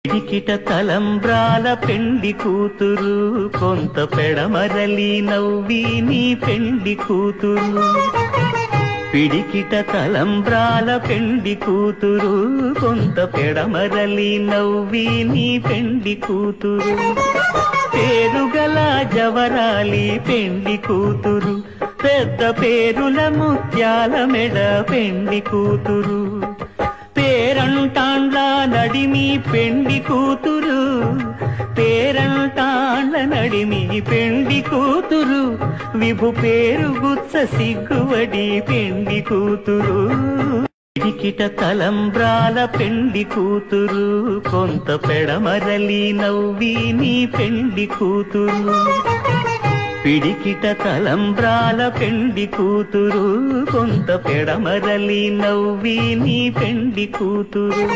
పిడికిట తలంబ్రాల పెండి కూతురు కొంత పెడమరలి నవ్వి నీ పెండి కూతురు పిడికిట తలంబ్రాల పెండి కూతురు కొంత పెడమరలి నవ్వి నీ పెండి కూతురు పేరుగల జవరాలి పెండి కూతురు పెద్ద పేరుల ముత్యాల మెడ పెండి కూతురు పేరంటాండ్ల నడిమి పెండి కూతురు పేరంటాండ్ల నడిమి పెండి కూతురు విభు పేరు గుత్స సిగ్గువడి పెండి కూతురు పిడికిట తలంబ్రాల పెండి కూతురు కొంత పెడమరలి నవ్వి నీ పెండి కూతురు పిడికిట తలంబ్రాల పెండి కూతురు కొంత పెడమరలి నవ్వి నీ పెండి కూతురు